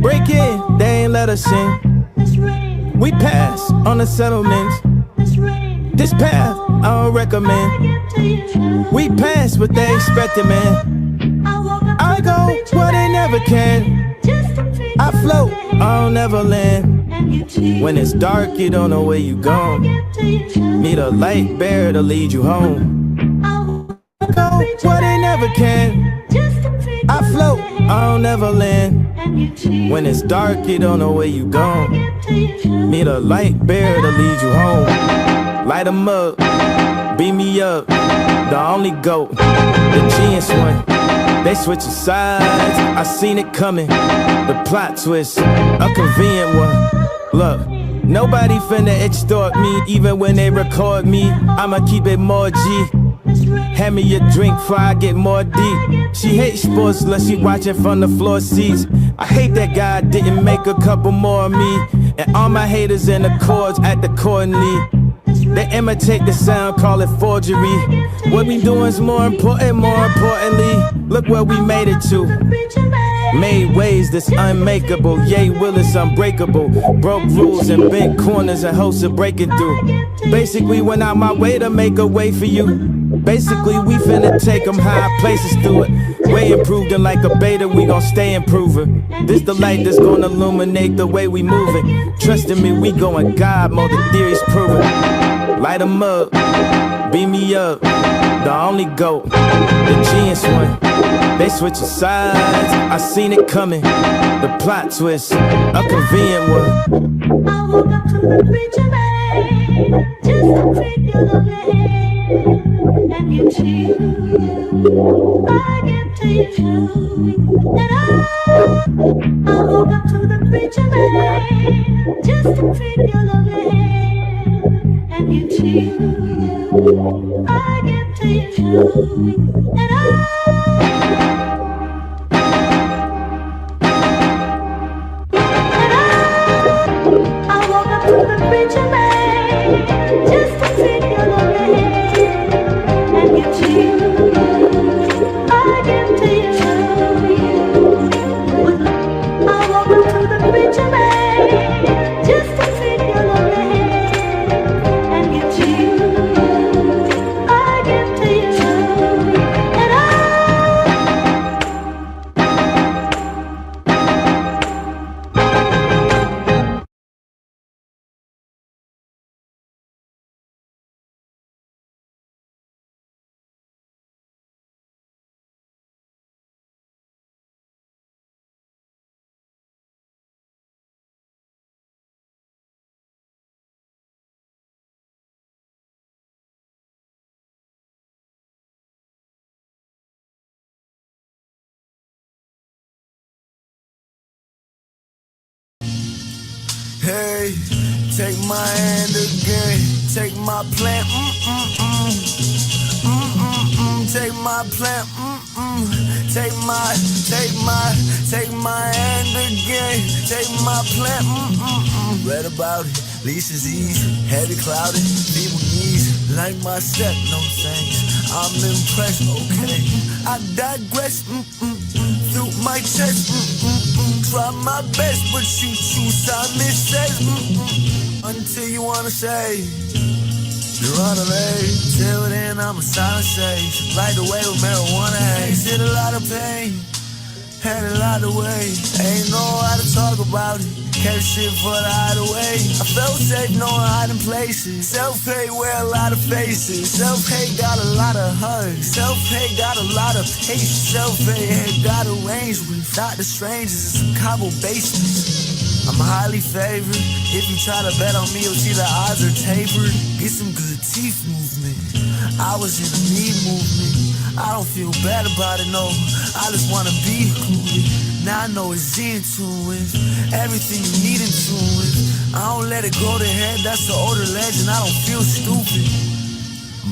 Break in, they ain't let us in. We pass on the settlements. This path I don't recommend. We pass what they expected, man. I go where they never can. I float, I don't never land. When it's dark, you don't know where you going. Need a light bearer to lead you home. I go where they never can. I float, I don't never land. When it's dark, you don't know where you going. Need a light bearer to lead you home. Light 'em up, beat me up. The only GOAT, the genius one. They switching sides, I seen it coming. The plot twist, a convenient one. Look, nobody finna extort me, even when they record me. I'ma keep it more G. Hand me a drink before I get more deep. She hates sports unless she watching from the floor seats. I hate that God didn't make a couple more of me. And all my haters in the chords at the accordingly. They imitate the sound, call it forgery. What we doing's more importantly. Look where we made it to. Made ways that's unmakeable. Yay, Willis unbreakable. Broke rules and bent corners and hopes of breaking through. Basically went out my way to make a way for you. Basically we finna take them high places through it. Way improved and like a beta we gon' stay improving. This the light that's gonna illuminate the way we moving. Trusting me we going God mode, the theory's proven. Light 'em up, beat me up. The only GOAT, the genius one. They switching sides, I seen it coming. The plot twist, a convenient one. I woke up to the preacher man, just to take your lovely hand and give to you. I give to you. And I woke up to the preacher man, just to take your lovely hand and give to you. I give to you. And I woke up to the preacher man, just to take your lovely hand and give to you. I give to you. I woke up to the preacher man, just to take your lovely hand and give to you. I give to you. And Hey, take my hand again, take my plan, take my plan, take my hand again, take my plan, read about it, least is easy, heavy clouded, feeble knees, like my step, no thanks, I'm impressed, okay, I digress, through my chest, try my best, but you choose Simon says, until you wanna say, you're on a race. Till then I'm a silent sage, light the way with marijuana haze. Hit a lot of pain, had a lot of weight, ain't know how to talk about it. Kept shit for the hideaway. I felt safe knowing hiding places. Self-hate wear a lot of faces. Self-hate got a lot of hugs. Self-hate got a lot of patience. Self-hate got arranged with Dr. Strangers and some cobble basements. I'm highly favored. If you try to bet on me, you'll see the odds are tapered. Get some good teeth movement. I was in a knee movement. I don't feel bad about it, no. I just wanna be included. Now I know it's in tune with everything you need in tune with. I don't let it go to head, that's the older legend. I don't feel stupid.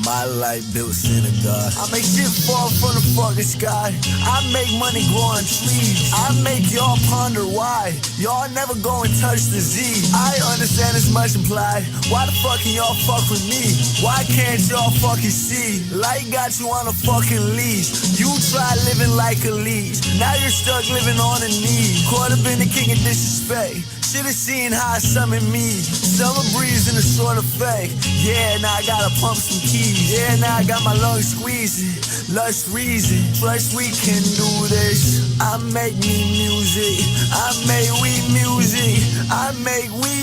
My life built synagogue. I make shit fall from the fucking sky. I make money grow on trees. I make y'all ponder why y'all never go and touch the Z. I understand it's much implied. Why the fuck can y'all fuck with me? Why can't y'all fucking see? Light got you on a fucking leash. You try living like a leech. Now you're stuck living on a knee. Caught up in the king of disrespect. Should've seen how I summon me. Summer breeze in a sort of fake. Yeah, now I gotta pump some keys. Yeah, now I got my lungs squeezing. Lush reason, trust we can do this. I make me music. I make we music. I make we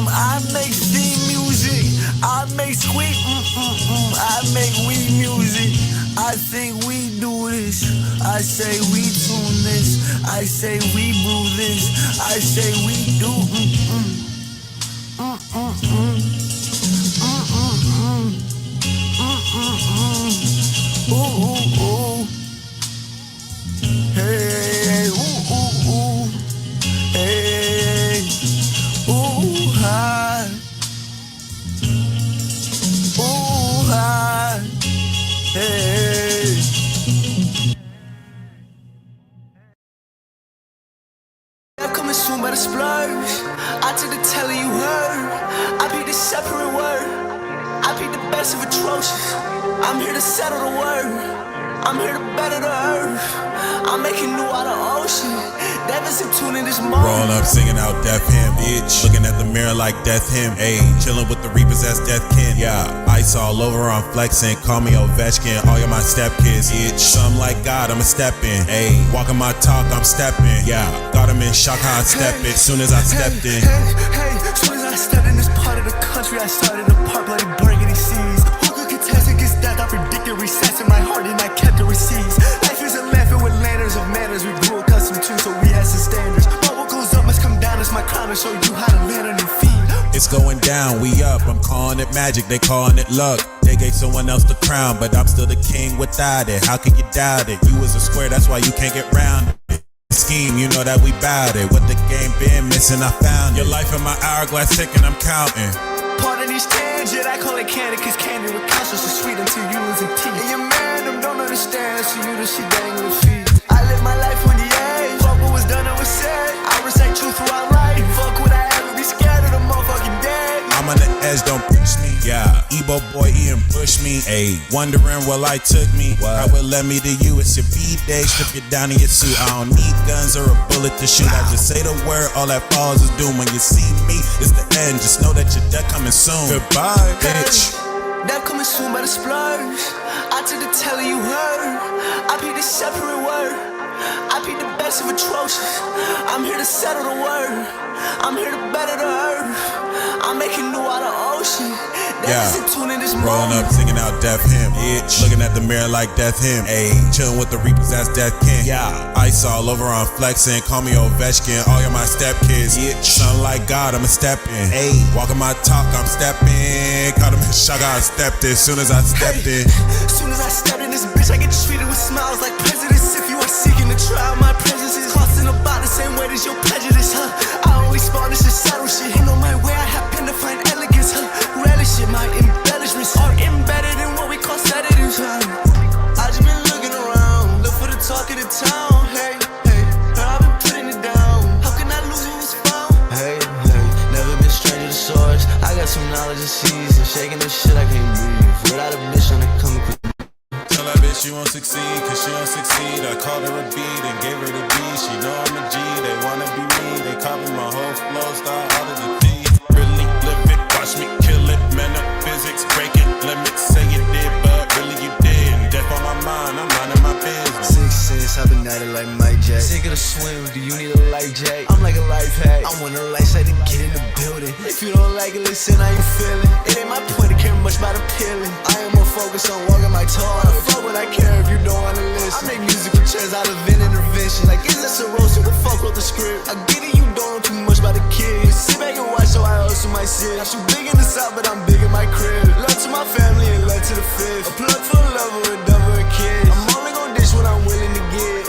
I make steam music. I make squeak I make we music. I think we do this. I say we tune this. I say we brew this. I say we do ooh, ooh, ooh. Hey, ooh, ooh, ooh. Hey, ooh, hi. Ooh, hi. Hey. I'm coming soon by the splurge. I took the telling you heard. I be the separate word. I be the best of atrocious. I'm here to settle the word. I'm here to better the earth. I'm making new out of ocean. Devils in tune in this moment. Roll up, singing out death hymn, bitch. Looking at the mirror like death hymn, ayy. Chilling with the reapers as death kin, yeah. Ice all over, I'm flexing. Call me Ovechkin, all you my step kids, bitch. Something like God, I'ma step in, ayy. Walking my talk, I'm stepping, yeah. Got him in shock how I step it. Soon as I stepped in. Hey, soon as I stepped in this part of the country, I started to part bloody burgundy seas. Who could contest against death? I predicted recess in my heart and I kept the receipts. Life isn't laughing with lanterns of manners we grew accustomed to, so we had some standards. But what goes up must come down, it's my crown to show you how to land on your feet. It's going down, we up. I'm calling it magic, they calling it luck. They gave someone else the crown, but I'm still the king without it. How can you doubt it? You was a square, that's why you can't get round it. Scheme, you know that we bout it. What the game been missing, I found it. Your life in my hourglass ticking, I'm counting. Part of these tangent, I call it candy, cause candy with counsel so sweet until you lose a teeth. And your man, them don't understand, so you the shit dangling feet. I live my life on the edge. Fuck what was done, it was said. I recite truth throughout life. Fuck would I ever be scared of the motherfucking dead? I'm on the edge, don't push me. Yeah, Ebo boy Ian push me. Ayy, wondering what life took me. How it led me to you. It's your B-day, strip you down in your suit. I don't need guns or a bullet to shoot. I just say the word, all that falls is doom. When you see me, it's the end. Just know that your death coming soon. Goodbye, bitch. Death coming soon by the splurge. I took the telling you heard. I be the separate word. I be the best of atrocious. I'm here to settle the word. I'm here to better the earth. I'm making new out of ocean. Yeah, rolling up, singing out death hymn, bitch. Looking at the mirror like death hymn, ayy. Chilling with the reapers as death kin, yeah. Ice all over, I'm flexing. Call me Ovechkin, all you my step kids, bitch. Something like God, I'ma step in, ayy. Walking my talk, I'm stepping. Caught him in shock, I stepped in. Soon as I stepped in. Soon as I stepped in this bitch, I get treated with smiles like presidents. If you are seeking a trial, my presence is costing about the same weight as your prejudice, huh? I only spawn this to settle shit. Ain't on my way, I happen to find elegance, huh? Relish it, my embellishments are embedded in what we call sedatives, huh? I just been looking around, look for the talk of the town, hey, hey. Now I've been putting it down, how can I lose what was found? Hey, hey, never been stranger to source. I got some knowledge of season, shaking this shit I can't breathe. Without a bitch on the coming quick. Tell that bitch she won't succeed, cause she don't succeed. I called her a beat and gave her the B. She know I'm a G, they wanna be me. They copy my whole flow, style out of the D. Really live it, watch me kill it. Man up physics, breaking limits. Say you did, but really you did. Death on my mind, I'm minding my business. 6 cents, I've been at it like Mike Jack. Sick of the swim, do you need a life jack? I'm like a life hack. I want a light side to get in the building. If you don't like it, listen, how you feeling? It ain't my point to care much about appealing. I am more focused on walking my talk. I fuck what I care if you don't wanna listen. I make musical chairs out of an intervention. Like, is this a roast? Who the fuck wrote the script? I get it, you don't know too much about the kid. Sit back and watch, so I hustle my shit. I'm too big in the south, but I'm big in my crib. Love to my family and love to the fifth. A plug for a lover, a double, a kid. I'm only gon' dish what I'm willing to get.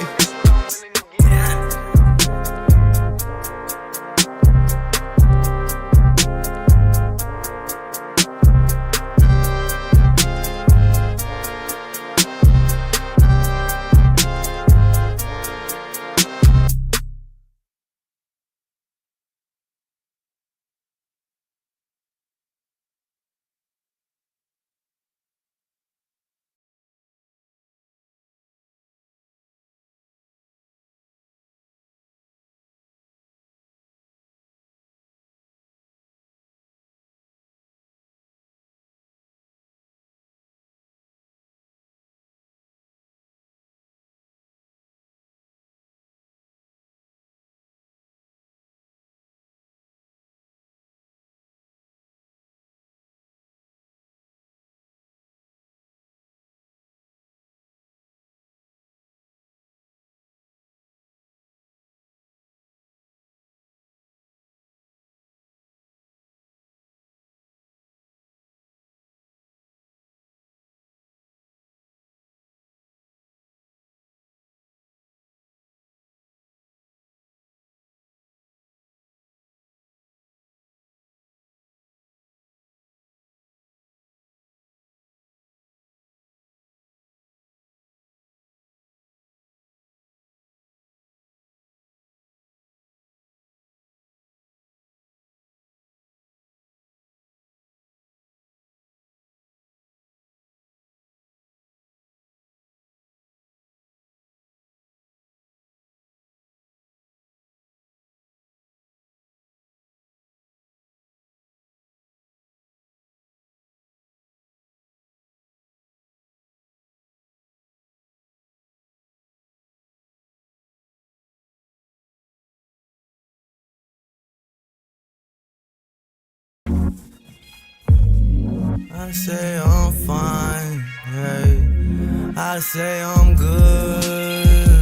I say I'm fine, hey. I say I'm good.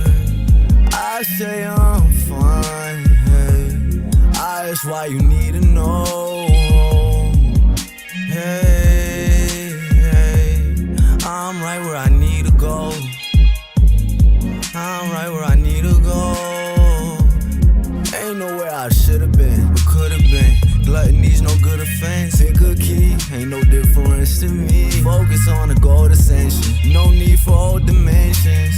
I say I'm fine, hey. That's why you need to know. Hey, hey. I'm right where I need to go. I'm right where I need to go. Ain't nowhere I should've been, or could've been. Gluttony's no good offense. Pick a key, ain't no difference to me. Focus on the gold ascension. No need for old dimensions.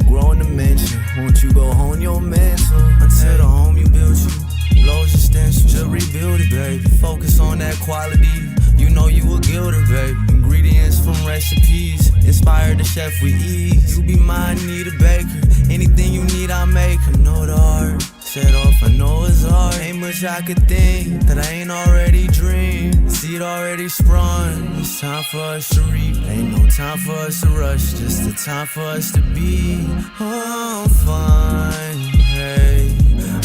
Growing dimension, won't you go hone your mental? Until the home you built you, low's your stencil. Just rebuild it, baby. Focus on that quality. You know you a gilder, baby. Ingredients from recipes, inspired the chef with ease. You be mine, need a baker. Anything you need, I make. I know the art. Set off, I know it's hard. Ain't much I could think that I ain't already dreamed. Seed already sprung. It's time for us to reap. Ain't no time for us to rush. Just the time for us to be. Oh, I'm fine. Hey,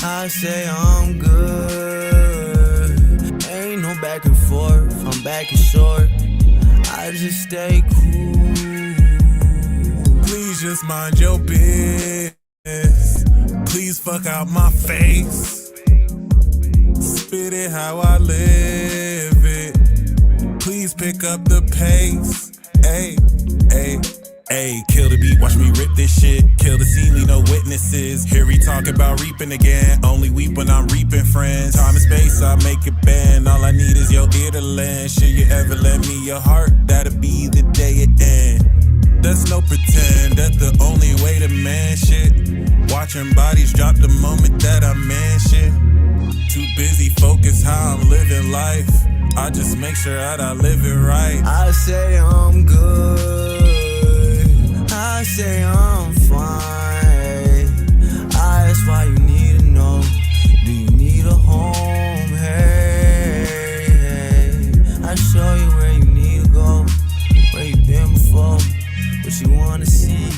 I say I'm good. Ain't no back and forth. I'm back and short. I just stay cool. Please just mind your business. Please fuck out my face. Spit it how I live it. Please pick up the pace. Ayy, ayy, ayy. Kill the beat, watch me rip this shit. Kill the scene, leave no witnesses. Here we talk about reaping again. Only weep when I'm reaping friends. Time and space, I make it bend. All I need is your ear to lend. Should you ever lend me your heart, that'll be the day it ends. There's no pretend that the only way to man shit. Watching bodies drop the moment that I man shit. Too busy focus how I'm living life. I just make sure that I live it right. I say I'm good. I say I'm fine. That's why you need to know. Do you need a home? Hey, hey. I show you where you need to go, where you been before. What you wanna see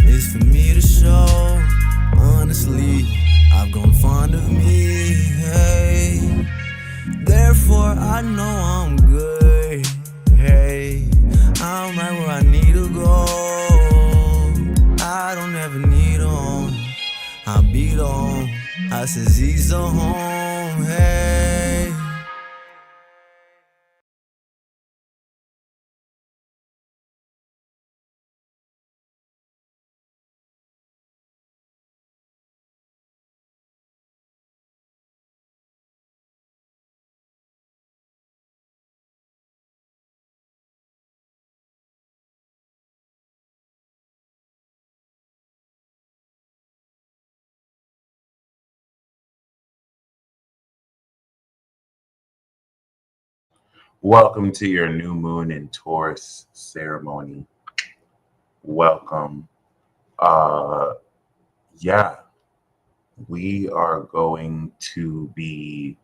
is for me to show. Honestly, I've grown fond of me, hey. Therefore, I know I'm good, hey. I'm right where I need to go. I don't ever need a home. I'll be the home. I said Z's the home, hey. Welcome to your new moon in Taurus ceremony. Welcome. Yeah, we are going to be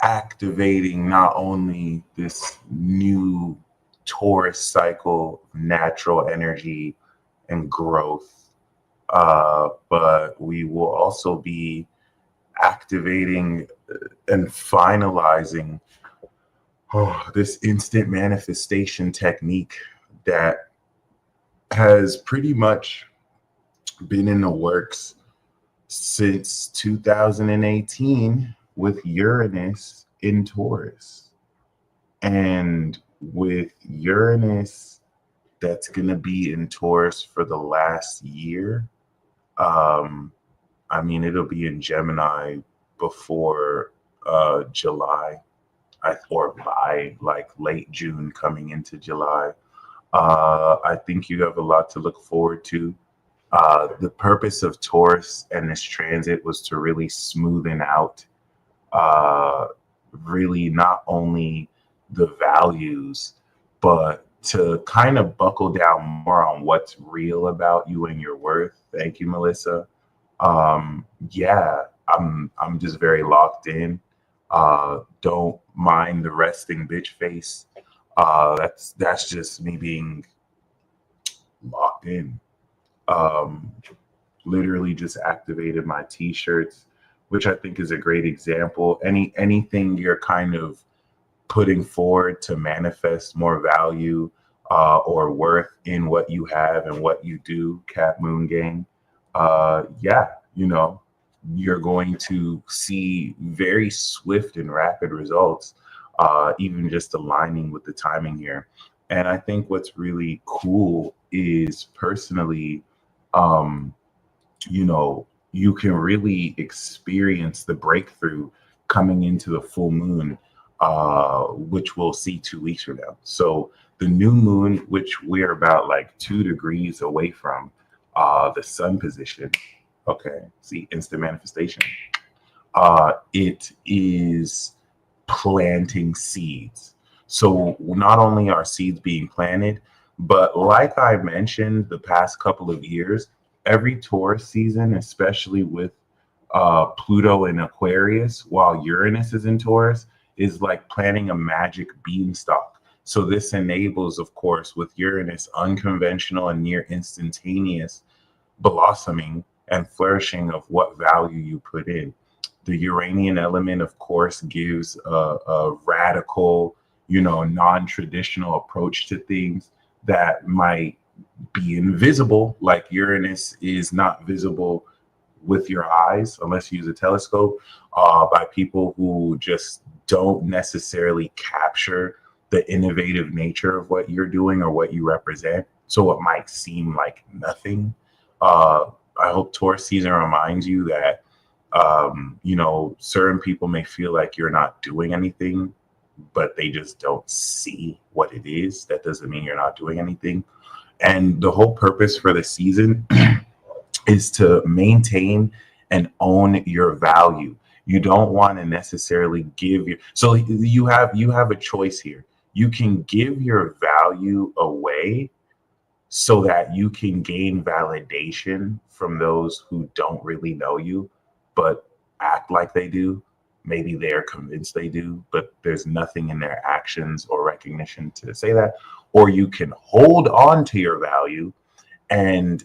activating not only this new Taurus cycle of natural energy and growth, but we will also be activating and finalizing this instant manifestation technique that has pretty much been in the works since 2018 with Uranus in Taurus. And with Uranus, that's going to be in Taurus for the last year. I mean, it'll be in Gemini before July, or by like late June coming into July. I think you have a lot to look forward to. The purpose of Taurus and this transit was to really smoothen out really not only the values, but to kind of buckle down more on what's real about you and your worth. Thank you, Melissa. Yeah, I'm just very locked in. Don't mind the resting bitch face. That's just me being locked in. Literally just activated my t-shirts, which I think is a great example. Anything you're kind of putting forward to manifest more value or worth in what you have and what you do, Cat Moon Gang, yeah, you know, you're going to see very swift and rapid results, even just aligning with the timing here. And I think what's really cool is personally, um, you know, you can really experience the breakthrough coming into the full moon, which we'll see 2 weeks from now. So the new moon, which we're about like 2 degrees away from the sun position. Okay, see, instant manifestation. It is planting seeds. So not only are seeds being planted, but like I mentioned the past couple of years, every Taurus season, especially with Pluto in Aquarius, while Uranus is in Taurus, is like planting a magic beanstalk. So this enables, of course, with Uranus, unconventional and near instantaneous blossoming and flourishing of what value you put in. The Uranian element, of course, gives a radical, you know, non-traditional approach to things that might be invisible, like Uranus is not visible with your eyes unless you use a telescope, by people who just don't necessarily capture the innovative nature of what you're doing or what you represent. So it might seem like nothing. I hope Taurus season reminds you that, you know, certain people may feel like you're not doing anything, but they just don't see what it is. That doesn't mean you're not doing anything. And the whole purpose for the season is to maintain and own your value. You don't want to necessarily give your, so you have a choice here. You can give your value away so that you can gain validation from those who don't really know you, but act like they do. Maybe they're convinced they do, but there's nothing in their actions or recognition to say that. Or you can hold on to your value and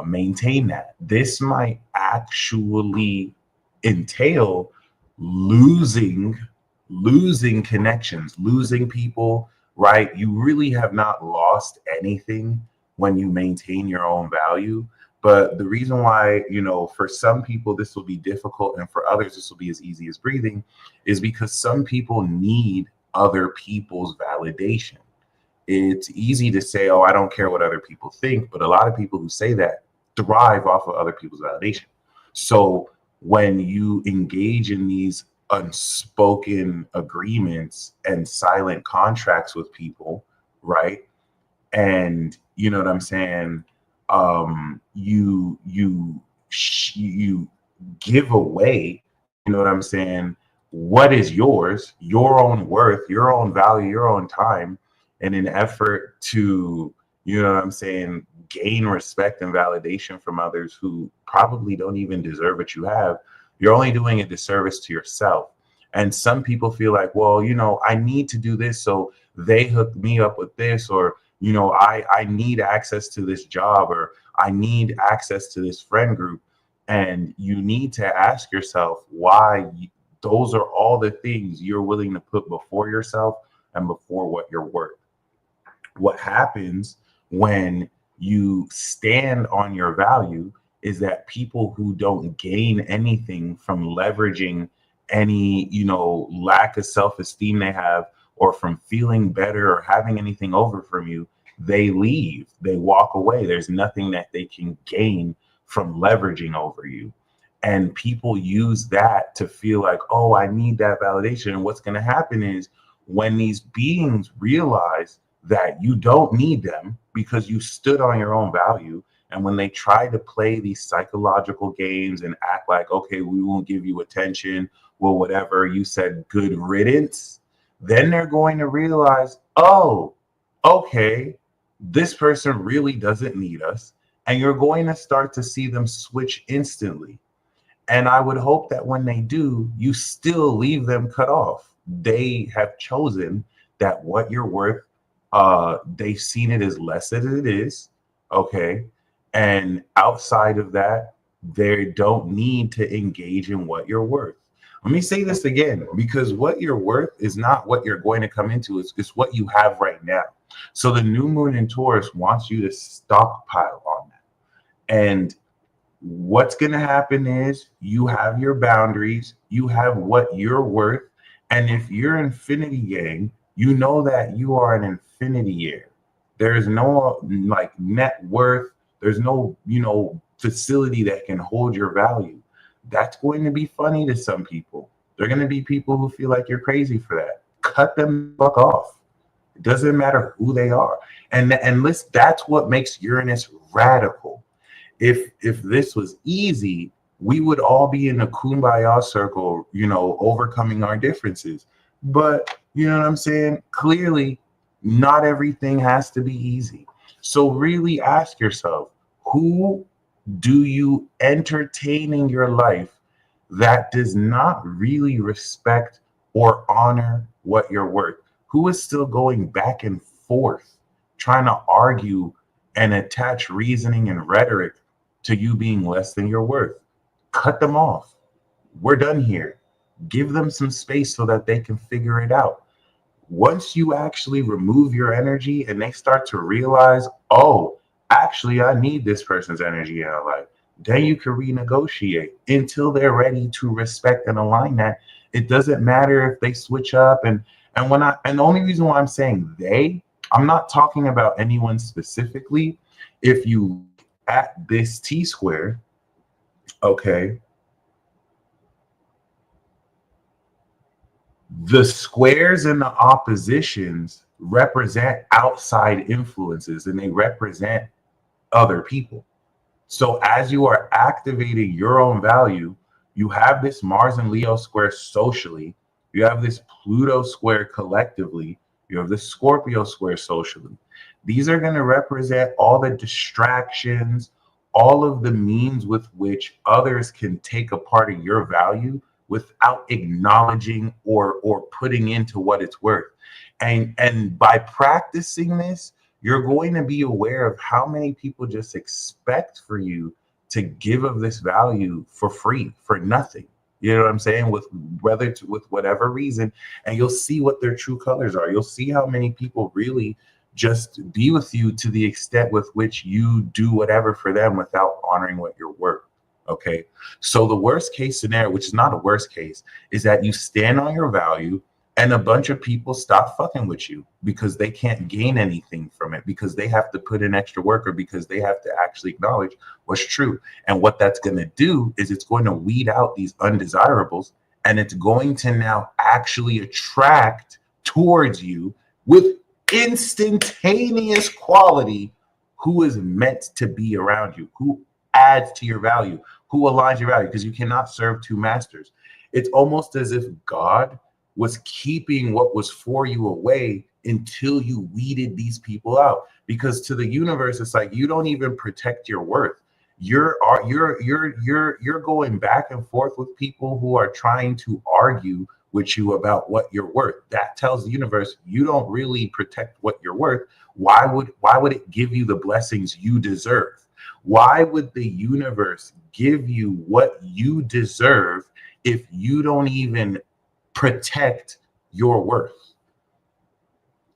maintain that. This might actually entail losing connections, losing people, right? You really have not lost anything when you maintain your own value. But the reason why, you know, for some people this will be difficult and for others this will be as easy as breathing is because some people need other people's validation. It's easy to say, oh, I don't care what other people think, but a lot of people who say that thrive off of other people's validation. So when you engage in these unspoken agreements and silent contracts with people, right? And you know what I'm saying? You give away, you know what I'm saying, what is yours, your own worth, your own value, your own time, in an effort to, you know what I'm saying, gain respect and validation from others who probably don't even deserve what you have. You're only doing a disservice to yourself. And some people feel like, well, you know, I need to do this, so they hook me up with this, or you know, I need access to this job, or I need access to this friend group. And you need to ask yourself why those are all the things you're willing to put before yourself and before what you're worth. What happens when you stand on your value is that people who don't gain anything from leveraging any, you know, lack of self-esteem they have, or from feeling better or having anything over from you, they leave, they walk away. There's nothing that they can gain from leveraging over you. And people use that to feel like, oh, I need that validation. And what's going to happen is when these beings realize that you don't need them because you stood on your own value, and when they try to play these psychological games and act like, okay, we won't give you attention, well, whatever, you said good riddance, then they're going to realize, oh, okay, this person really doesn't need us. And you're going to start to see them switch instantly. And I would hope that when they do, you still leave them cut off. They have chosen that what you're worth, they've seen it as less as it is, okay? And outside of that, they don't need to engage in what you're worth. Let me say this again, because what you're worth is not what you're going to come into. It's what you have right now. So the new moon in Taurus wants you to stockpile on that. And what's going to happen is you have your boundaries, you have what you're worth. And if you're infinity yang, you know that you are an infinity year. There is no like net worth. There's no, facility that can hold your value. That's going to be funny to some people. There are going to be people who feel like you're crazy for that. Cut them the fuck off. It doesn't matter who they are. And listen, that's what makes Uranus radical. If this was easy, we would all be in a kumbaya circle, overcoming our differences. But you know what I'm saying? Clearly, not everything has to be easy. So really ask yourself, who do you entertain in your life that does not really respect or honor what you're worth? Who is still going back and forth, trying to argue and attach reasoning and rhetoric to you being less than your worth? Cut them off. We're done here. Give them some space so that they can figure it out. Once you actually remove your energy and they start to realize, oh, actually, I need this person's energy in my life, then you can renegotiate until they're ready to respect and align that. It doesn't matter if they switch up. And the only reason why I'm saying I'm not talking about anyone specifically. If you look at this T square, okay, the squares and the oppositions represent outside influences and they represent other people. So as you are activating your own value, you have this Mars and Leo square socially, you have this Pluto square collectively, you have this Scorpio square socially. These are going to represent all the distractions, all of the means with which others can take a part of your value without acknowledging or putting into what it's worth. And by practicing this, you're going to be aware of how many people just expect for you to give of this value for free, for nothing. You know what I'm saying? With whatever reason, and you'll see what their true colors are. You'll see how many people really just be with you to the extent with which you do whatever for them without honoring what you're worth. Okay, so the worst case scenario, which is not a worst case, is that you stand on your value and a bunch of people stop fucking with you because they can't gain anything from it, because they have to put in extra work or because they have to actually acknowledge what's true. And what that's going to do is it's going to weed out these undesirables, and it's going to now actually attract towards you with instantaneous quality who is meant to be around you, who adds to your value, who aligns your value, because you cannot serve two masters. It's almost as if God was keeping what was for you away until you weeded these people out. Because to the universe, it's like you don't even protect your worth. You're going back and forth with people who are trying to argue with you about what you're worth. That tells the universe you don't really protect what you're worth. Why would it give you the blessings you deserve? Why would the universe give you what you deserve if you don't even protect your worth?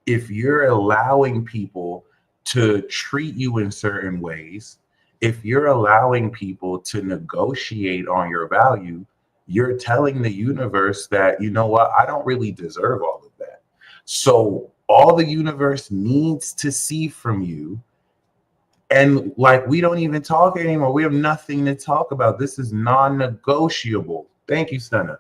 If you're allowing people to treat you in certain ways, if you're allowing people to negotiate on your value, you're telling the universe that, you know what, I don't really deserve all of that. So all the universe needs to see from you, and like we don't even talk anymore. We have nothing to talk about. This is non-negotiable. Thank you, Stunna.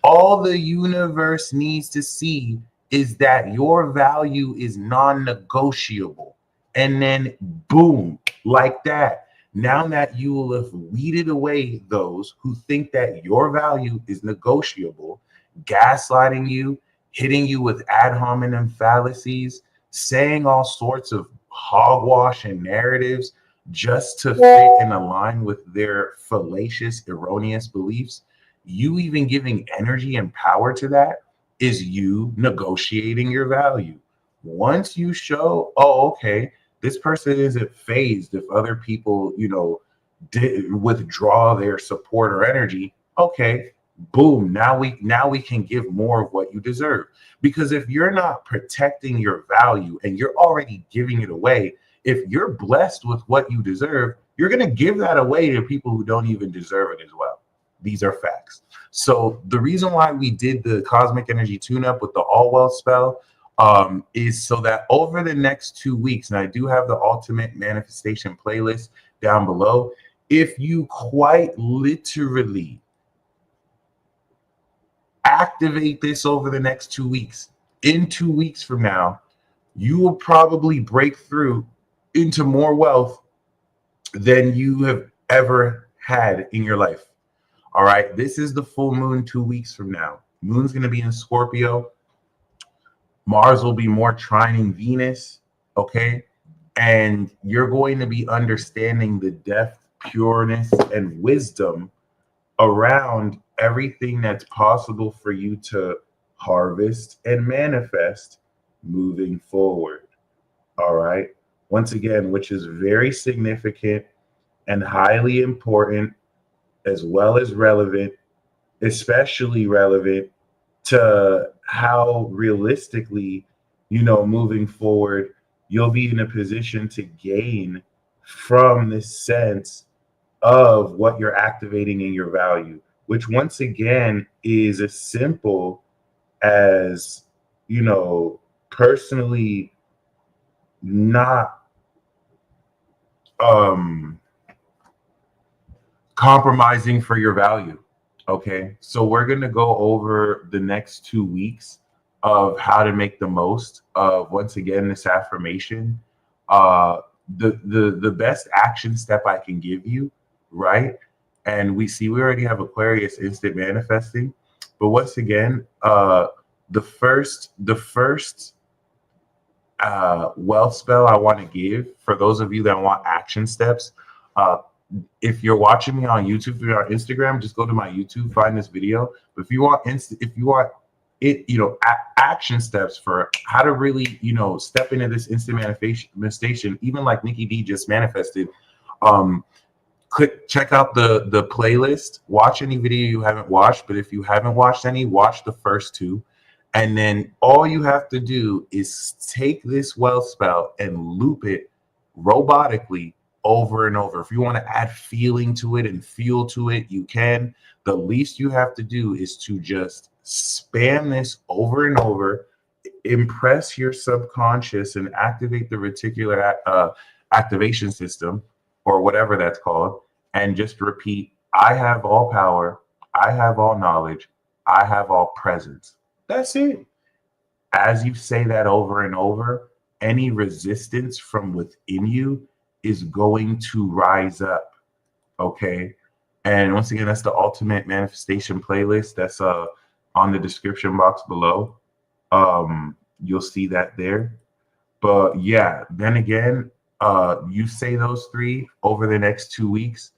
All the universe needs to see is that your value is non-negotiable. And then boom, like that. Now that you will have weeded away those who think that your value is negotiable, gaslighting you, hitting you with ad hominem fallacies, saying all sorts of hogwash and narratives just to fit and align with their fallacious, erroneous beliefs, you even giving energy and power to that is you negotiating your value. Once you show, oh, okay, this person isn't phased if other people, withdraw their support or energy, okay, boom, now we can give more of what you deserve. Because if you're not protecting your value and you're already giving it away, if you're blessed with what you deserve, you're going to give that away to people who don't even deserve it as well. These are facts. So the reason why we did the cosmic energy tune-up with the all wealth spell is so that over the next 2 weeks, and I do have the ultimate manifestation playlist down below, if you quite literally activate this over the next 2 weeks, in 2 weeks from now, you will probably break through into more wealth than you have ever had in your life. All right. This is the full moon 2 weeks from now. Moon's going to be in Scorpio. Mars will be more trining Venus. Okay. And you're going to be understanding the depth, pureness, and wisdom around everything that's possible for you to harvest and manifest moving forward. All right. Once again, which is very significant and highly important, as well as relevant, especially relevant to how realistically, moving forward, you'll be in a position to gain from this sense of what you're activating in your value, which once again is as simple as, personally not compromising for your value. Okay, so we're going to go over the next 2 weeks of how to make the most of, once again, this affirmation. The best action step I can give you, right? And we already have Aquarius instant manifesting, but once again, the first wealth spell I want to give for those of you that want action steps. If you're watching me on YouTube or on Instagram, just go to my YouTube, find this video. But if you want action steps for how to really, step into this instant manifestation, even like Nikki D just manifested, check out the playlist, watch any video you haven't watched. But if you haven't watched any, watch the first 2. And then all you have to do is take this wealth spell and loop it robotically over and over. If you want to add feeling to it and feel to it, you can. The least you have to do is to just spam this over and over, impress your subconscious and activate the reticular activation system, or whatever that's called, and just repeat, I have all power, I have all knowledge, I have all presence. That's it. As you say that over and over, any resistance from within you is going to rise up. Okay. And once again, that's the ultimate manifestation playlist. That's on the description box below. You'll see that there. But yeah, then again, you say those 3 over the next 2 weeks,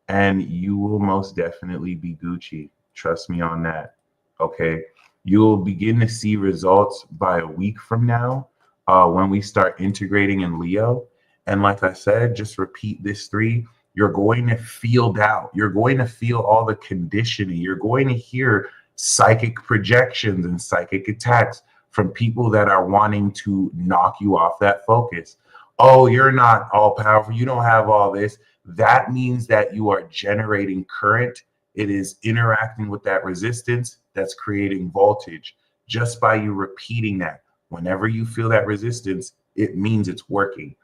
and you will most definitely be Gucci. Trust me on that. Okay. You'll begin to see results by a week from now when we start integrating in Leo. And like I said, just repeat this 3. You're going to feel doubt. You're going to feel all the conditioning. You're going to hear psychic projections and psychic attacks from people that are wanting to knock you off that focus. Oh, you're not all powerful. You don't have all this. That means that you are generating current. It is interacting with that resistance that's creating voltage. Just by you repeating that, whenever you feel that resistance, it means it's working.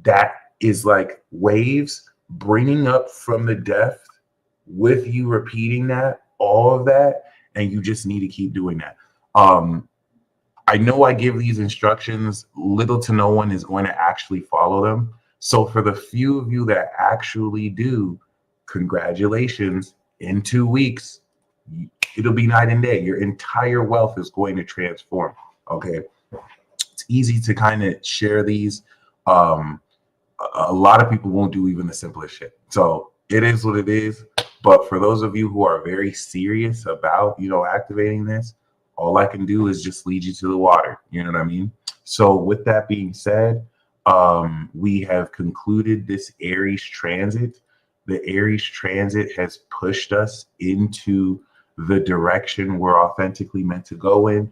That is like waves bringing up from the depth with you repeating that, all of that, and you just need to keep doing that. I know I give these instructions, little to no one is going to actually follow them. So for the few of you that actually do, congratulations. In 2 weeks, it'll be night and day. Your entire wealth is going to transform. Okay. It's easy to kind of share these. A lot of people won't do even the simplest shit. So it is what it is. But for those of you who are very serious about, activating this, all I can do is just lead you to the water. You know what I mean? So with that being said, we have concluded this Aries transit. The Aries transit has pushed us into the direction we're authentically meant to go in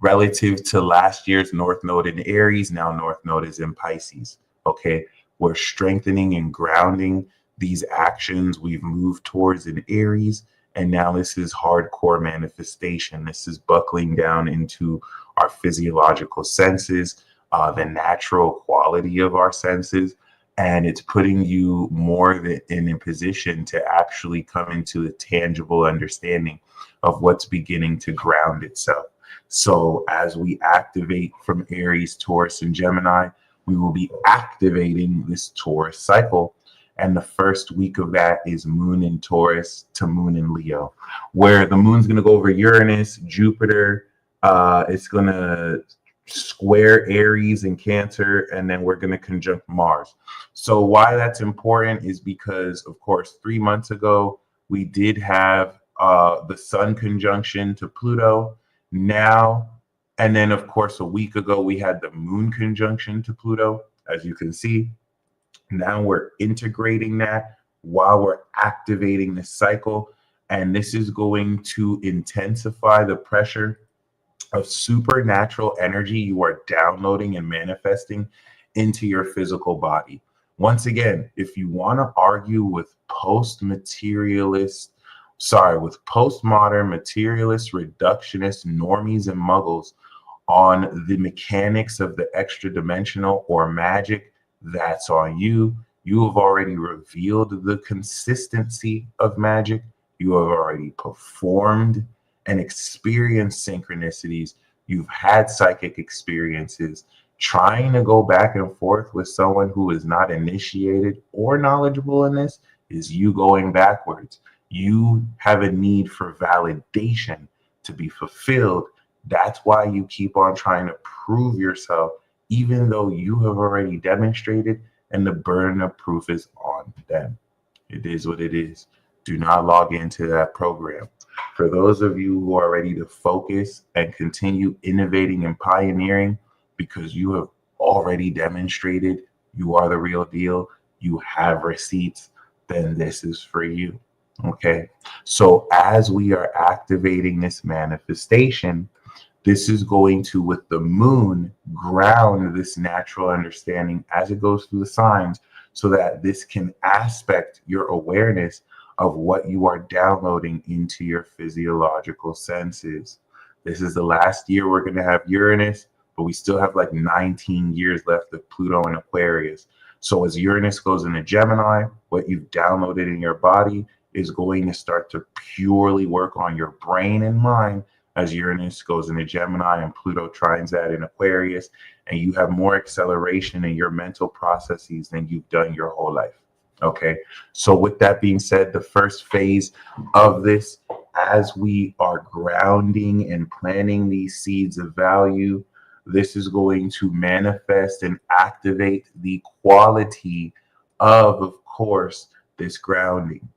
relative to last year's North Node in Aries. Now North Node is in Pisces. Okay, we're strengthening and grounding these actions we've moved towards in Aries, and now this is hardcore manifestation. This is buckling down into our physiological senses, the natural quality of our senses, and it's putting you more in a position to actually come into a tangible understanding of what's beginning to ground itself. So as we activate from Aries, Taurus, and Gemini, we will be activating this Taurus cycle. And the first week of that is Moon in Taurus to Moon in Leo, where the Moon's going to go over Uranus, Jupiter. It's going to square Aries and Cancer, and then we're going to conjunct Mars. So why that's important is because, of course, 3 months ago, we did have the Sun conjunction to Pluto. Now, and then, of course, a week ago, we had the Moon conjunction to Pluto, as you can see. Now we're integrating that while we're activating this cycle. And this is going to intensify the pressure of supernatural energy you are downloading and manifesting into your physical body. Once again, if you want to argue with postmodern, materialist, reductionist, normies, and muggles on the mechanics of the extra dimensional or magic, that's on you. You have already revealed the consistency of magic. You have already performed and experienced synchronicities. You've had psychic experiences. Trying to go back and forth with someone who is not initiated or knowledgeable in this is you going backwards. You have a need for validation to be fulfilled. That's why you keep on trying to prove yourself, even though you have already demonstrated and the burden of proof is on them. It is what it is. Do not log into that program. For those of you who are ready to focus and continue innovating and pioneering because you have already demonstrated you are the real deal, you have receipts, then this is for you. Okay, so as we are activating this manifestation, this is going to, with the Moon, ground this natural understanding as it goes through the signs so that this can aspect your awareness of what you are downloading into your physiological senses. This is the last year we're going to have Uranus, but we still have like 19 years left of Pluto and Aquarius. So as Uranus goes into Gemini, what you've downloaded in your body is going to start to purely work on your brain and mind as Uranus goes into Gemini and Pluto trines that in Aquarius, and you have more acceleration in your mental processes than you've done your whole life. Okay, so with that being said, the first phase of this, as we are grounding and planting these seeds of value, this is going to manifest and activate the quality of course, this grounding.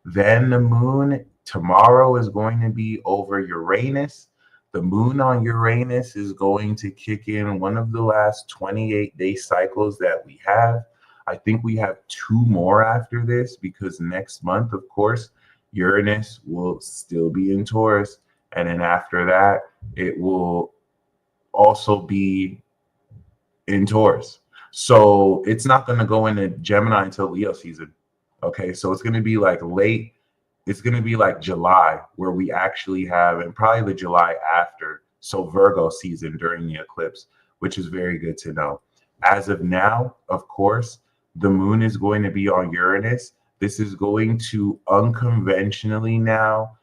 Then the Moon tomorrow is going to be over Uranus. The Moon on Uranus is going to kick in one of the last 28-day cycles that we have. I think we have 2 more after this because next month, of course, Uranus will still be in Taurus. And then after that, it will also be in Taurus. So it's not going to go into Gemini until Leo season. Okay, so it's going to be like late. It's going to be like July where we actually have, and probably the July after, so Virgo season during the eclipse, which is very good to know. As of now, of course, the Moon is going to be on Uranus. This is going to unconventionally now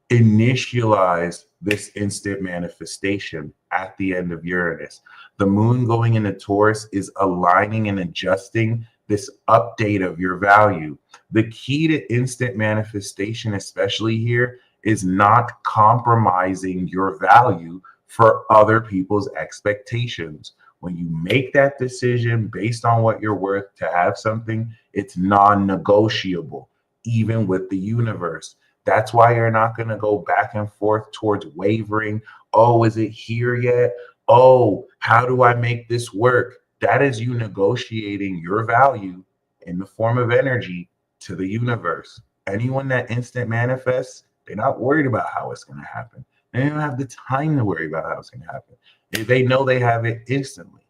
initialize this instant manifestation at the end of Uranus. The Moon going into Taurus is aligning and adjusting this update of your value. The key to instant manifestation, especially here, is not compromising your value for other people's expectations. When you make that decision based on what you're worth to have something, it's non-negotiable, even with the universe. That's why you're not going to go back and forth towards wavering. Oh, is it here yet? Oh, how do I make this work? That is you negotiating your value in the form of energy to the universe. Anyone that instant manifests They're not worried about how it's going to happen. They don't have the time to worry about how it's going to happen. They know they have it instantly.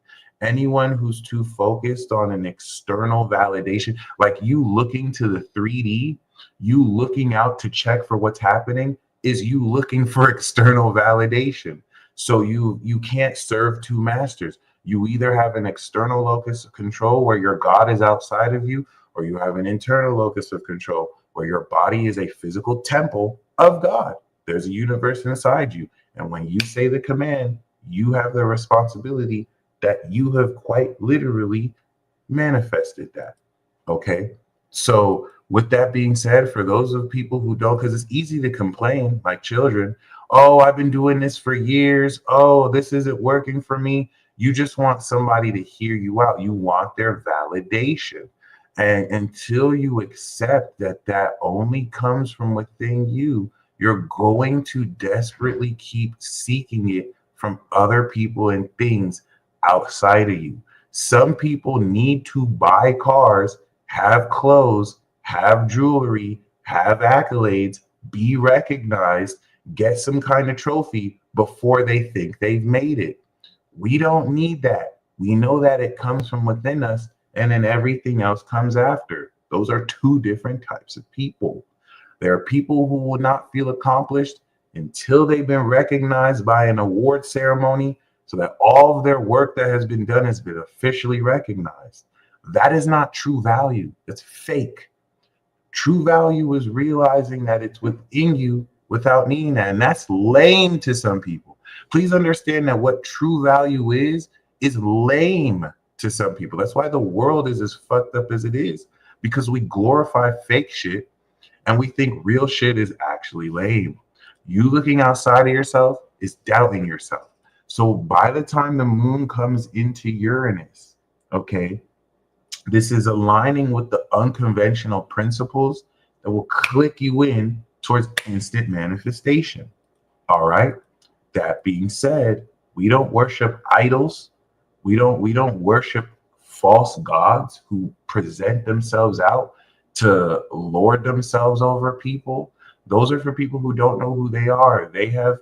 Anyone who's too focused on an external validation, like you looking to the 3D, you looking out to check for what's happening, is you looking for external validation. So you can't serve two masters. You either have an external locus of control where your God is outside of you, or you have an internal locus of control where your body is a physical temple of God. There's a universe inside you. And when you say the command, you have the responsibility that you have quite literally manifested that. Okay. So with that being said, for those of people who don't, because it's easy to complain like children, oh, I've been doing this for years. Oh, this isn't working for me. You just want somebody to hear you out. You want their validation. And until you accept that that only comes from within you, you're going to desperately keep seeking it from other people and things outside of you. Some people need to buy cars, have clothes, have jewelry, have accolades, be recognized, get some kind of trophy before they think they've made it. We don't need that. We know that it comes from within us, and then everything else comes after. Those are two different types of people. There are people who will not feel accomplished until they've been recognized by an award ceremony, so that all of their work that has been done has been officially recognized. That is not true value. It's fake. True value is realizing that it's within you without needing that. And that's lame to some people. Please understand that what true value is lame to some people. That's why the world is as fucked up as it is, because we glorify fake shit and we think real shit is actually lame. You looking outside of yourself is doubting yourself. So by the time the moon comes into Uranus, okay, this is aligning with the unconventional principles that will click you in towards instant manifestation. All right. That being said, we don't worship idols. We don't worship false gods who present themselves out to lord themselves over people. Those are for people who don't know who they are. They have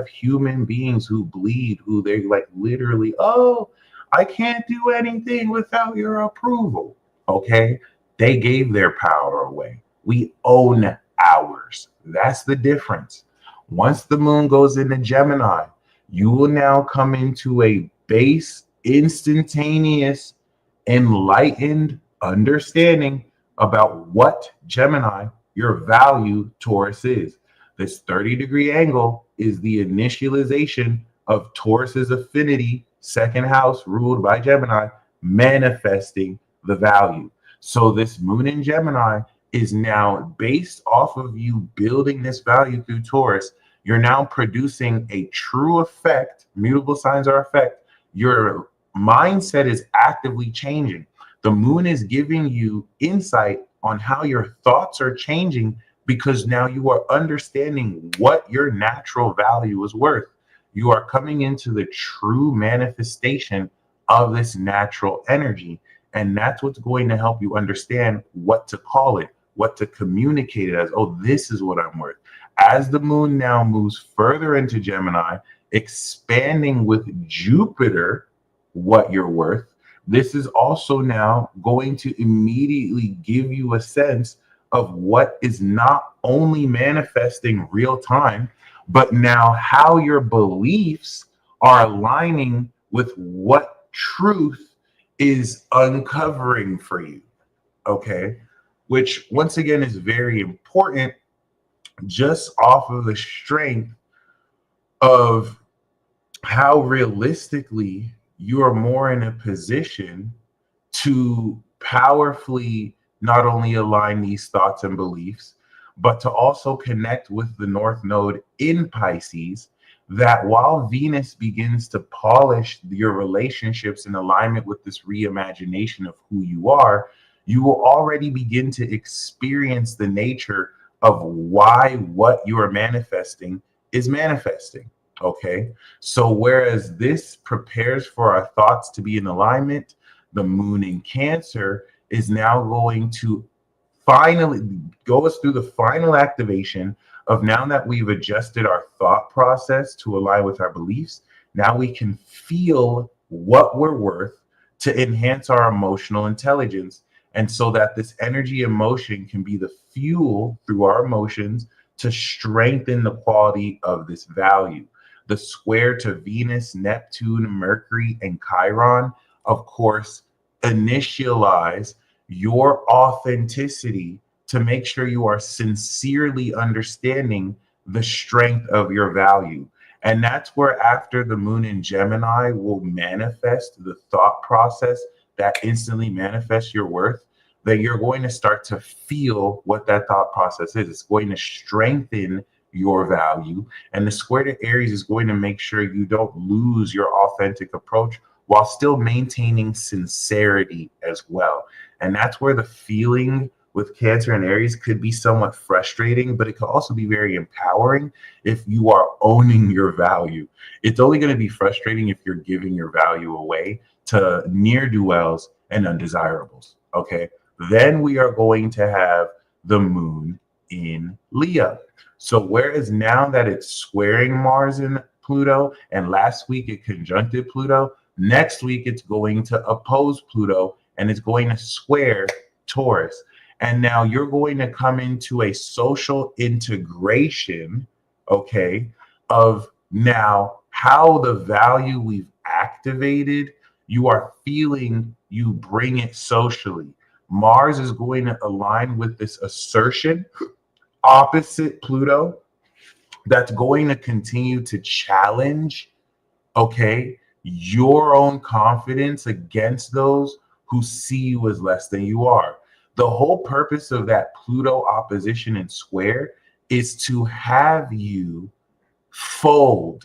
human beings who bleed, who they like literally, oh, I can't do anything without your approval. Okay. They gave their power away. We own ours. That's the difference. Once the moon goes into Gemini, you will now come into a base, instantaneous, enlightened understanding about what Gemini, your value Taurus is. This 30-degree angle is the initialization of Taurus's affinity, second house ruled by Gemini, manifesting the value. So this moon in Gemini is now based off of you building this value through Taurus. You're now producing a true effect. Mutable signs are effect. Your mindset is actively changing. The moon is giving you insight on how your thoughts are changing, because now you are understanding what your natural value is worth. You are coming into the true manifestation of this natural energy. And that's what's going to help you understand what to call it, what to communicate it as. Oh, this is what I'm worth. As the moon now moves further into Gemini, expanding with Jupiter, what you're worth, this is also now going to immediately give you a sense of what is not only manifesting real time, but now how your beliefs are aligning with what truth is uncovering for you. Okay. Which once again is very important, just off of the strength of how realistically you are more in a position to powerfully not only align these thoughts and beliefs, but to also connect with the North Node in Pisces, that while Venus begins to polish your relationships in alignment with this reimagination of who you are, you will already begin to experience the nature of why what you are manifesting is manifesting. Okay. So whereas this prepares for our thoughts to be in alignment, the moon in Cancer is now going to finally go us through the final activation of now that we've adjusted our thought process to align with our beliefs, now we can feel what we're worth to enhance our emotional intelligence. And so that this energy emotion can be the fuel through our emotions to strengthen the quality of this value. The square to Venus, Neptune, Mercury, and Chiron, of course, initialize your authenticity to make sure you are sincerely understanding the strength of your value. And that's where, after the moon in Gemini, will manifest the thought process that instantly manifests your worth. That you're going to start to feel what that thought process is. It's going to strengthen your value. And the square to Aries is going to make sure you don't lose your authentic approach while still maintaining sincerity as well. And that's where the feeling with Cancer and Aries could be somewhat frustrating, but it could also be very empowering if you are owning your value. It's only going to be frustrating if you're giving your value away to ne'er-do-wells and undesirables. Okay. Then we are going to have the moon in Leo. So whereas now that it's squaring Mars and Pluto, and last week it conjuncted Pluto, next week it's going to oppose Pluto and it's going to square Taurus. And now you're going to come into a social integration, okay, of now how the value we've activated, you are feeling you bring it socially. Mars is going to align with this assertion opposite Pluto that's going to continue to challenge, okay, your own confidence against those who see you as less than you are. The whole purpose of that Pluto opposition and square is to have you fold.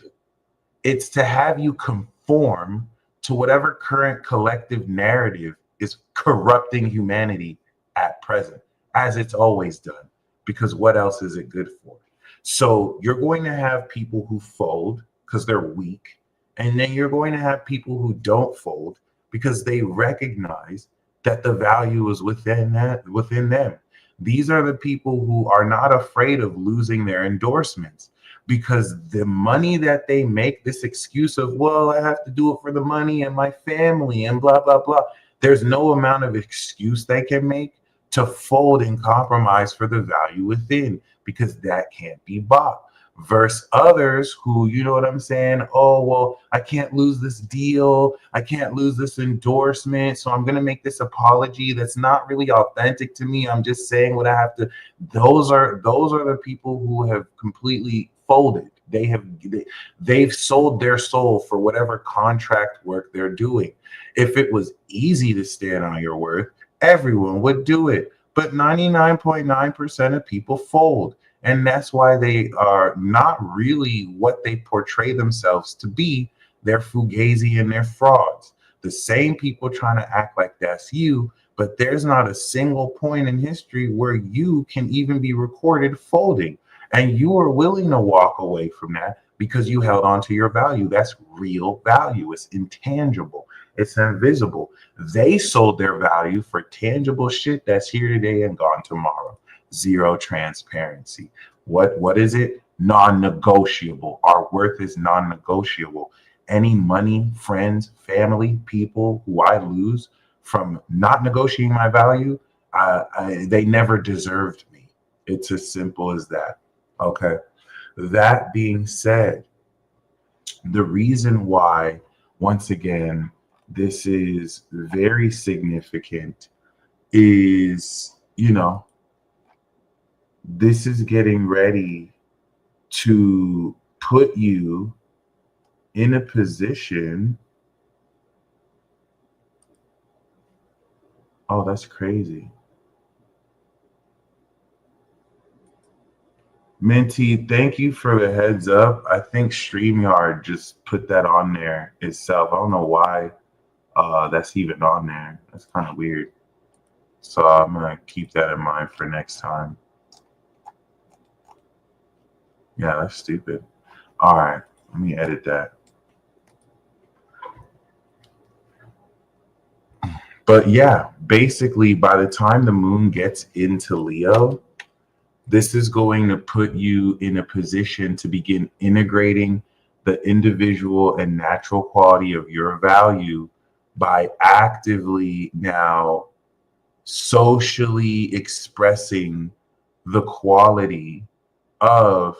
It's to have you conform to whatever current collective narrative is corrupting humanity at present, as it's always done, because what else is it good for? So you're going to have people who fold because they're weak, and then you're going to have people who don't fold because they recognize that the value is within them. These are the people who are not afraid of losing their endorsements, because the money that they make, this excuse of, well, I have to do it for the money and my family and blah, blah, blah. There's no amount of excuse they can make to fold and compromise for the value within, because that can't be bought. Versus others who, you know what I'm saying? Oh, well, I can't lose this deal. I can't lose this endorsement. So I'm going to make this apology that's not really authentic to me. I'm just saying what I have to. Those are the people who have completely folded. They've sold their soul for whatever contract work they're doing. If it was easy to stand on your worth, everyone would do it. But 99.9% of people fold. And that's why they are not really what they portray themselves to be. They're fugazi and they're frauds. The same people trying to act like that's you, but there's not a single point in history where you can even be recorded folding. And you are willing to walk away from that because you held on to your value. That's real value. It's intangible. It's invisible. They sold their value for tangible shit that's here today and gone tomorrow. Zero transparency. What is it? Non-negotiable. Our worth is non-negotiable. Any money, friends, family, people who I lose from not negotiating my value, they never deserved me. It's as simple as that. Okay. That being said, the reason why, once again, this is very significant is, this is getting ready to put you in a position. Oh, that's crazy. Minty, thank you for the heads up. I think StreamYard just put that on there itself. I don't know why that's even on there. That's kind of weird. So I'm going to keep that in mind for next time. Yeah, that's stupid. All right, let me edit that. But yeah, basically by the time the moon gets into Leo, This is going to put you in a position to begin integrating the individual and natural quality of your value by actively now socially expressing the quality of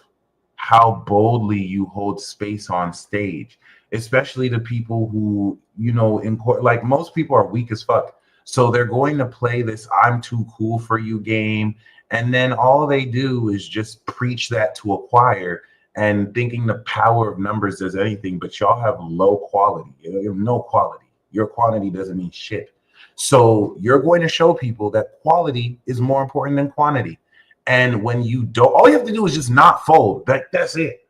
how boldly you hold space on stage, especially the people who, you know, in court, like most people are weak as fuck. So they're going to play this I'm too cool for you game. And then all they do is just preach that to a choir and thinking the power of numbers does anything, but y'all have low quality. You have no quality. Your quantity doesn't mean shit. So you're going to show people that quality is more important than quantity. And when you don't, all you have to do is just not fold. That's it.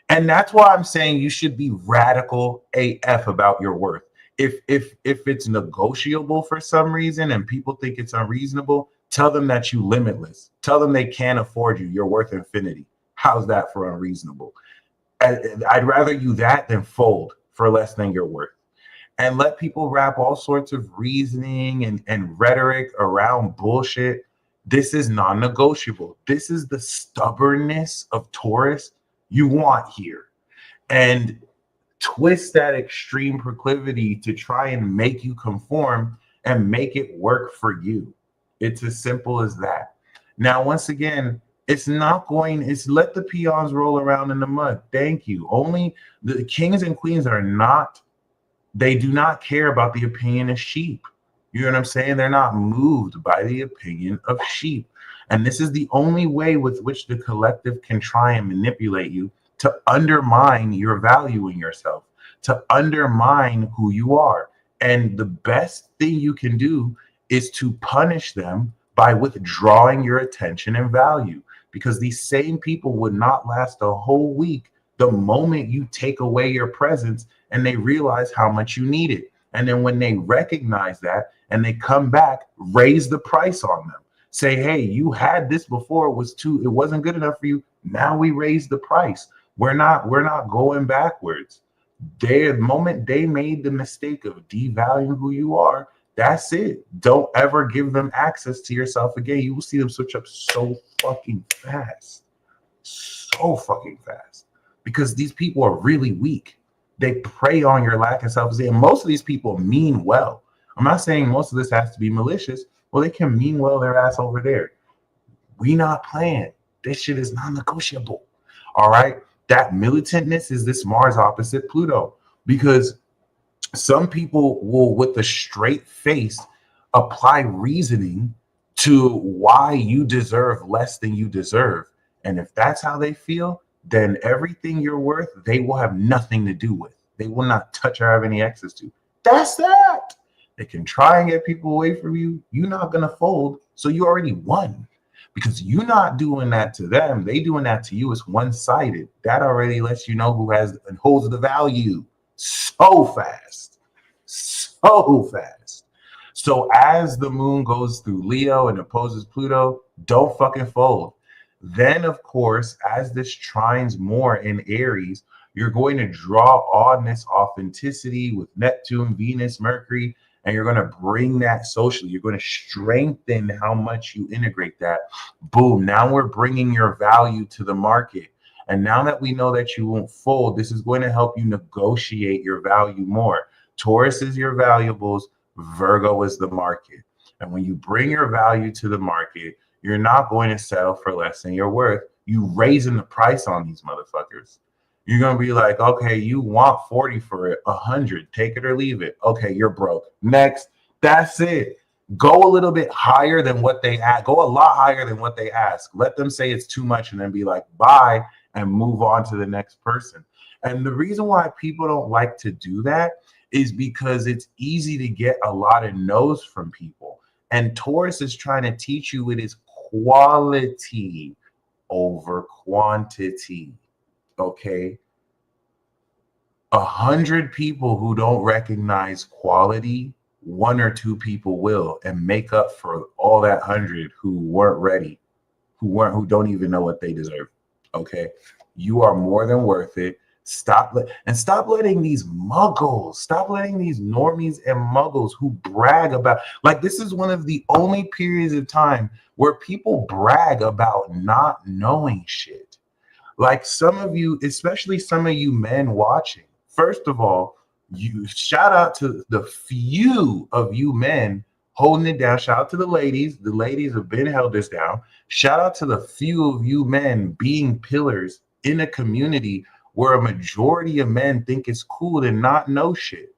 And that's why I'm saying you should be radical AF about your worth. If it's negotiable for some reason and people think it's unreasonable, tell them that you limitless. Tell them they can't afford you. You're worth infinity. How's that for unreasonable? I'd rather you that than fold for less than you're worth. And let people wrap all sorts of reasoning and rhetoric around bullshit. This is non-negotiable. This is the stubbornness of Taurus you want here. And twist that extreme proclivity to try and make you conform and make it work for you. It's as simple as that. Now, once again, it's let the peons roll around in the mud. Thank you. Only the kings and queens they do not care about the opinion of sheep. You know what I'm saying? They're not moved by the opinion of sheep. And this is the only way with which the collective can try and manipulate you to undermine your value in yourself, to undermine who you are. And the best thing you can do is to punish them by withdrawing your attention and value, because these same people would not last a whole week the moment you take away your presence and they realize how much you need it. And then when they recognize that and they come back, raise the price on them. Say, hey, you had this before, it wasn't good enough for you. Now we raise the price. We're not going backwards. The moment they made the mistake of devaluing who you are, that's it. Don't ever give them access to yourself again. You will see them switch up so fucking fast. So fucking fast. Because these people are really weak. They prey on your lack of self-esteem. Most of these people mean well. I'm not saying most of this has to be malicious. Well, they can mean well their ass over there. We not playing. This shit is non-negotiable. All right? That militantness is this Mars opposite Pluto. Because some people will, with a straight face, apply reasoning to why you deserve less than you deserve. And if that's how they feel, then everything you're worth, they will have nothing to do with. They will not touch or have any access to. That's that. They can try and get people away from you. You're not going to fold. So you already won. Because you're not doing that to them. They doing that to you. It's one-sided. That already lets you know who has and holds the value so fast. So fast. So as the moon goes through Leo and opposes Pluto, don't fucking fold. Then, of course, as this trines more in Aries, you're going to draw oddness, authenticity with Neptune, Venus, Mercury, and you're going to bring that socially. You're going to strengthen how much you integrate that. Boom. Now we're bringing your value to the market. And now that we know that you won't fold, this is going to help you negotiate your value more. Taurus is your valuables. Virgo is the market. And when you bring your value to the market, you're not going to settle for less than you're worth. You raising the price on these motherfuckers. You're going to be like, okay, you want 40 for it, 100, take it or leave it. Okay, you're broke. Next, that's it. Go a little bit higher than what they ask. Go a lot higher than what they ask. Let them say it's too much and then be like, bye, and move on to the next person. And the reason why people don't like to do that is because it's easy to get a lot of no's from people. And Taurus is trying to teach you it is quality over quantity. Okay. 100 people who don't recognize quality, 1 or 2 people will, and make up for all that 100 who weren't ready, who don't even know what they deserve. Okay. You are more than worth it. Stop letting these muggles, stop letting these normies and muggles who brag about, like, this is one of the only periods of time where people brag about not knowing shit. Like some of you, especially some of you men watching, first of all, you shout out to the few of you men holding it down. Shout out to the ladies. The ladies have been held this down. Shout out to the few of you men being pillars in a community where a majority of men think it's cool to not know shit.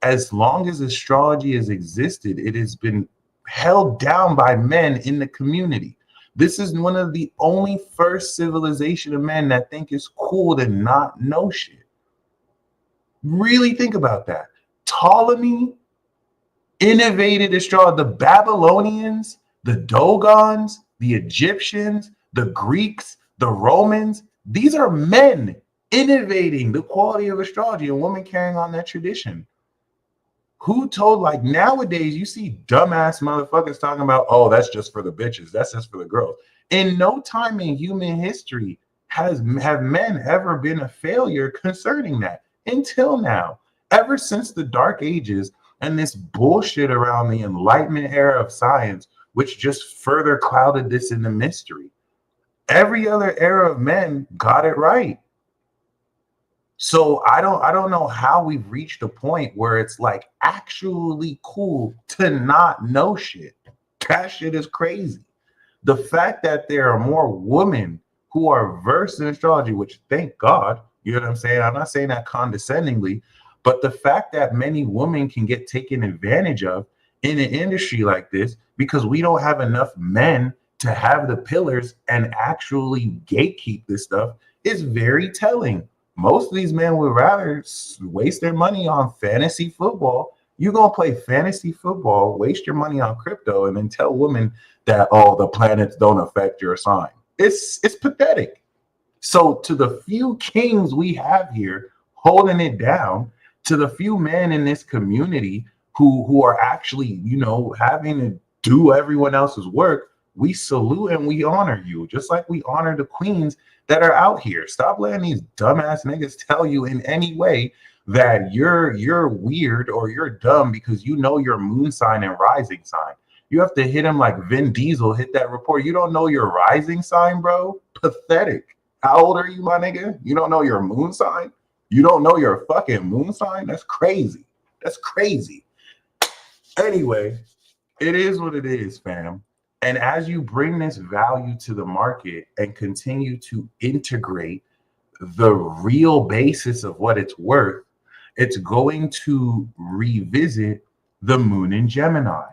As long as astrology has existed, it has been held down by men in the community. This is one of the only first civilization of men that think it's cool to not know shit. Really think about that. Ptolemy innovated astrology. The Babylonians, the Dogons, the Egyptians, the Greeks, the Romans, these are men innovating the quality of astrology and women carrying on that tradition. Who told, like nowadays, you see dumbass motherfuckers talking about, oh, that's just for the bitches. That's just for the girls. In no time in human history have men ever been a failure concerning that until now. Ever since the Dark Ages and this bullshit around the Enlightenment era of science, which just further clouded this into mystery. Every other era of men got it right. So I don't know how we've reached a point where it's like actually cool to not know shit. That shit is crazy. The fact that there are more women who are versed in astrology, which thank God, you know what I'm saying? I'm not saying that condescendingly, but the fact that many women can get taken advantage of in an industry like this because we don't have enough men to have the pillars and actually gatekeep this stuff is very telling. Most of these men would rather waste their money on fantasy football. You're going to play fantasy football, waste your money on crypto, and then tell women that, oh, the planets don't affect your sign. It's pathetic. So to the few kings we have here holding it down, to the few men in this community who are actually, you know, having to do everyone else's work, we salute and we honor you, just like we honor the queens that are out here. Stop letting these dumbass niggas tell you in any way that you're weird or you're dumb because you know your moon sign and rising sign. You have to hit him like Vin Diesel hit that report. You don't know your rising sign, bro? Pathetic. How old are you, my nigga? You don't know your moon sign? You don't know your fucking moon sign? That's crazy. That's crazy. Anyway, it is what it is, fam. And as you bring this value to the market and continue to integrate the real basis of what it's worth, it's going to revisit the moon in Gemini,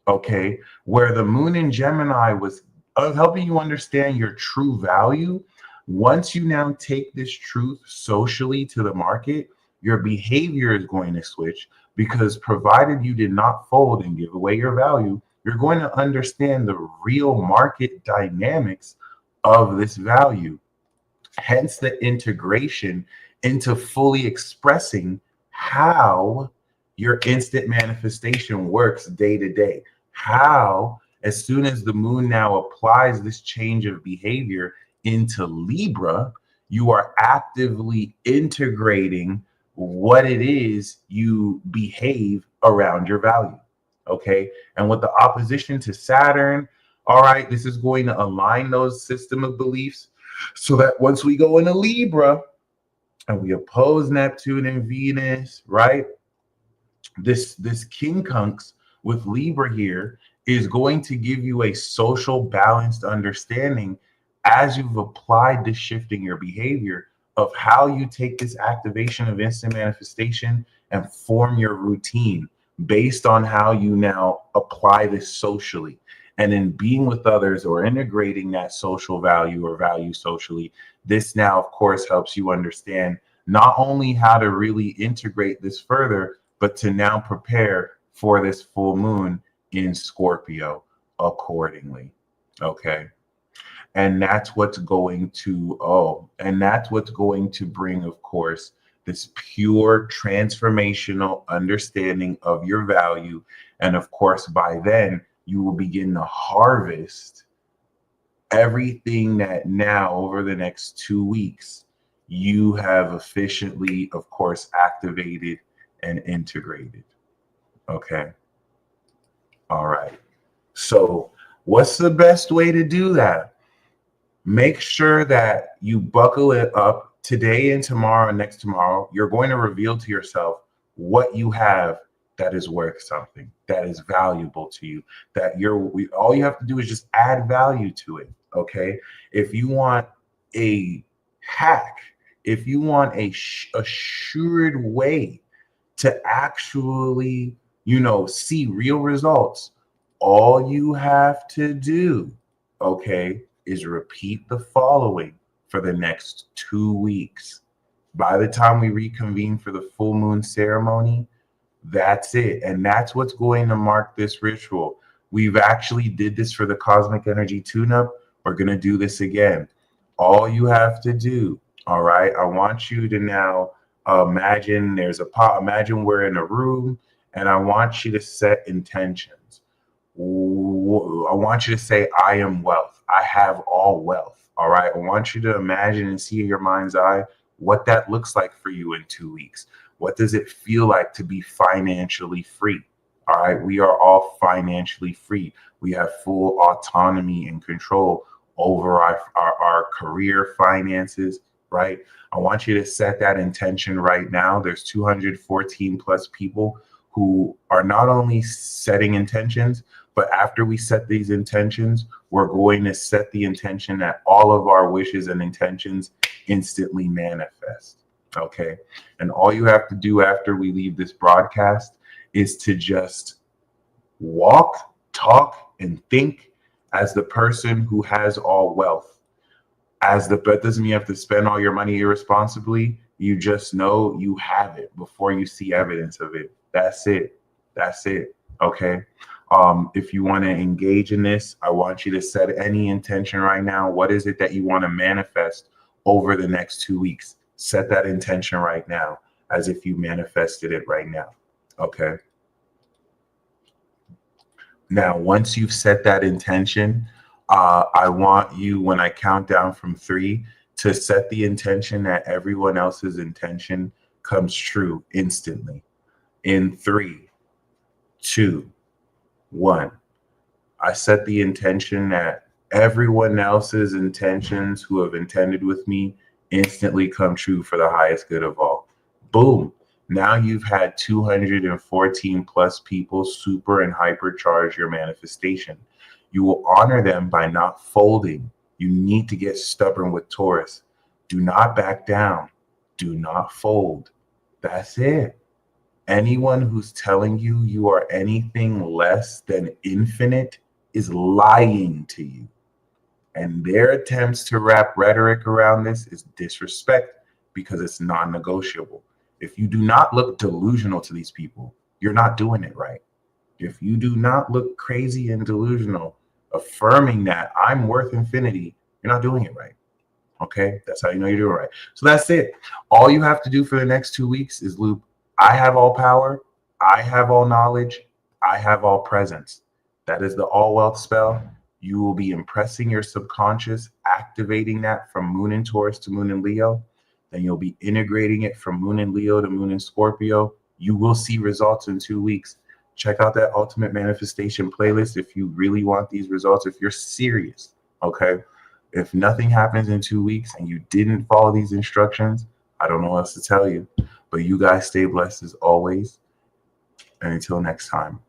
okay? Where the moon in Gemini was helping you understand your true value. Once you now take this truth socially to the market, your behavior is going to switch because provided you did not fold and give away your value, you're going to understand the real market dynamics of this value. Hence the integration into fully expressing how your instant manifestation works day to day. How, as soon as the moon now applies this change of behavior into Libra, you are actively integrating what it is you behave around your value. Okay. And with the opposition to Saturn, all right, this is going to align those system of beliefs so that once we go into Libra and we oppose Neptune and Venus, right? This quincunx with Libra here is going to give you a social balanced understanding as you've applied this shift in your behavior of how you take this activation of instant manifestation and form your routine based on how you now apply this socially. And in being with others or integrating that social value or value socially, this now, of course, helps you understand not only how to really integrate this further, but to now prepare for this full moon in Scorpio accordingly. Okay. And that's what's going to, bring, of course, this pure transformational understanding of your value. And of course, by then, you will begin to harvest everything that now over the next 2 weeks, you have efficiently, of course, activated and integrated. Okay. All right. So What's the best way to do that? Make sure that you buckle it up today and tomorrow and next tomorrow. You're going to reveal to yourself what you have that is worth something, that is valuable to you, that all you have to do is just add value to it. Okay. If you want a hack, if you want a assured way to actually, see real results, all you have to do, okay, is repeat the following for the next 2 weeks. By the time we reconvene for the full moon ceremony, that's it. And that's what's going to mark this ritual. We've actually did this for the cosmic energy tune-up. We're going to do this again. All you have to do, all right, I want you to now imagine imagine we're in a room, and I want you to set intentions. I want you to say, I am wealth. I have all wealth. All right. I want you to imagine and see in your mind's eye what that looks like for you in 2 weeks. What does it feel like to be financially free? All right. We are all financially free. We have full autonomy and control over our career finances, right? I want you to set that intention right now. There's 214 plus people who are not only setting intentions, but after we set these intentions, we're going to set the intention that all of our wishes and intentions instantly manifest. Okay. And all you have to do after we leave this broadcast is to just walk, talk, and think as the person who has all wealth. That doesn't mean you have to spend all your money irresponsibly. You just know you have it before you see evidence of it. That's it. That's it. Okay. If you want to engage in this, I want you to set any intention right now. What is it that you want to manifest over the next 2 weeks? Set that intention right now as if you manifested it right now. Okay. Now, once you've set that intention, I want you, when I count down from 3, to set the intention that everyone else's intention comes true instantly. In 3, 2, 1. I set the intention that everyone else's intentions who have intended with me instantly come true for the highest good of all. Boom. Now you've had 214 plus people super and hypercharge your manifestation. You will honor them by not folding. You need to get stubborn with Taurus. Do not back down. Do not fold. That's it. Anyone who's telling you you are anything less than infinite is lying to you. And their attempts to wrap rhetoric around this is disrespect because it's non-negotiable. If you do not look delusional to these people, you're not doing it right. If you do not look crazy and delusional, affirming that I'm worth infinity, you're not doing it right. Okay? That's how you know you're doing it right. So that's it. All you have to do for the next 2 weeks is loop, I have all power, I have all knowledge, I have all presence. That is the all wealth spell. You will be impressing your subconscious, activating that from moon in Taurus to moon in Leo. Then you'll be integrating it from moon in Leo to moon in Scorpio. You will see results in 2 weeks. Check out that ultimate manifestation playlist if you really want these results, if you're serious. Okay. If nothing happens in 2 weeks and you didn't follow these instructions, I don't know what else to tell you. But you guys stay blessed as always. And until next time.